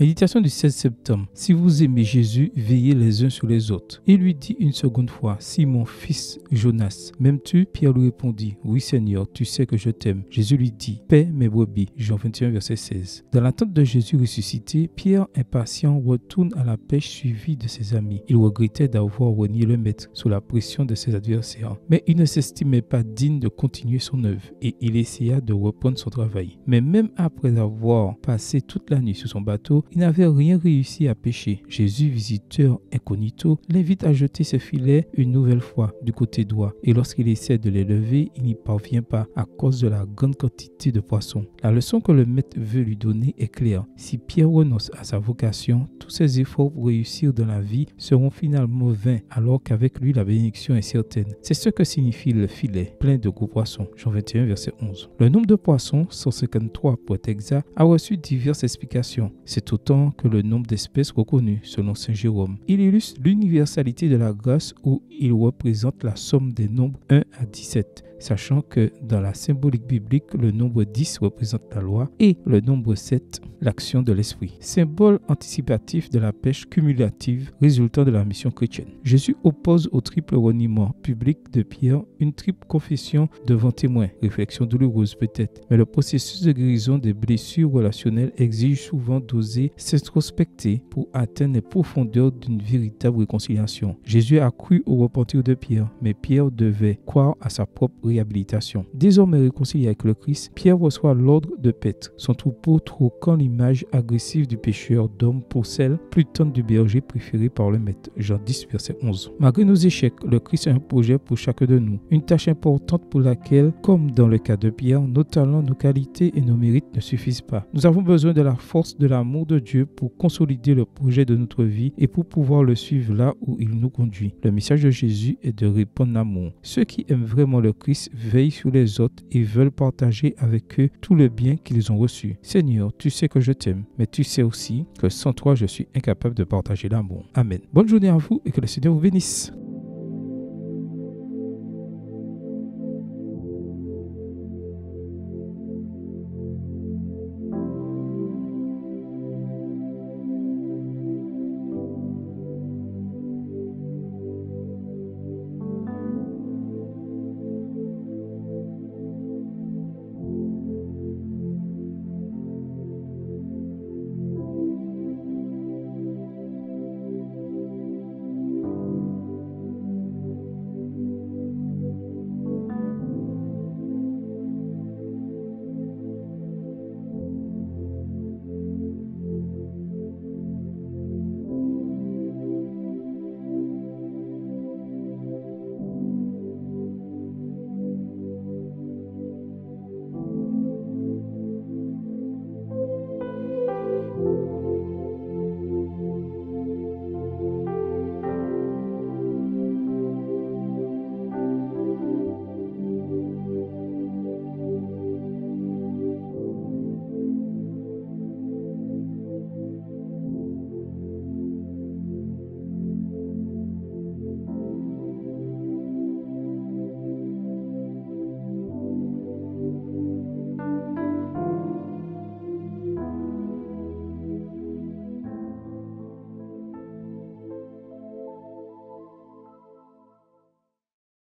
Méditation du 16 septembre. Si vous aimez Jésus, veillez les uns sur les autres. Il lui dit une seconde fois, Simon, fils Jonas, m'aimes-tu? Pierre lui répondit, oui Seigneur, tu sais que je t'aime. Jésus lui dit, paie mes brebis. Jean 21, verset 16. Dans l'attente de Jésus ressuscité, Pierre, impatient, retourne à la pêche suivi de ses amis. Il regrettait d'avoir renié le maître sous la pression de ses adversaires. Mais il ne s'estimait pas digne de continuer son œuvre et il essaya de reprendre son travail. Mais même après avoir passé toute la nuit sur son bateau, il n'avait rien réussi à pêcher. Jésus, visiteur incognito, l'invite à jeter ses filets une nouvelle fois du côté droit. Et lorsqu'il essaie de les lever, il n'y parvient pas à cause de la grande quantité de poissons. La leçon que le maître veut lui donner est claire. Si Pierre renonce à sa vocation, tous ses efforts pour réussir dans la vie seront finalement vains, alors qu'avec lui la bénédiction est certaine. C'est ce que signifie le filet, plein de gros poissons. Jean 21, verset 11. Le nombre de poissons, 153 pour être exact, a reçu diverses explications. C'est autant que le nombre d'espèces reconnues, selon Saint Jérôme. Il illustre l'universalité de la grâce où il représente la somme des nombres 1 à 17. Sachant que dans la symbolique biblique, le nombre 10 représente la loi et le nombre 7, l'action de l'esprit. Symbole anticipatif de la pêche cumulative résultant de la mission chrétienne. Jésus oppose au triple reniement public de Pierre une triple confession devant témoins. Réflexion douloureuse peut-être, mais le processus de guérison des blessures relationnelles exige souvent d'oser s'introspecter pour atteindre les profondeurs d'une véritable réconciliation. Jésus a cru au repentir de Pierre, mais Pierre devait croire à sa propre réhabilitation. Désormais réconcilié avec le Christ, Pierre reçoit l'ordre de paître son troupeau, troquant l'image agressive du pécheur d'homme pour celle plus tendre du berger préféré par le maître. Jean 10, verset 11. Malgré nos échecs, le Christ a un projet pour chacun de nous. Une tâche importante pour laquelle, comme dans le cas de Pierre, nos talents, nos qualités et nos mérites ne suffisent pas. Nous avons besoin de la force de l'amour de Dieu pour consolider le projet de notre vie et pour pouvoir le suivre là où il nous conduit. Le message de Jésus est de répandre l'amour. Ceux qui aiment vraiment le Christ veillent sur les autres et veulent partager avec eux tout le bien qu'ils ont reçu. Seigneur, tu sais que je t'aime, mais tu sais aussi que sans toi, je suis incapable de partager l'amour. Amen. Bonne journée à vous et que le Seigneur vous bénisse.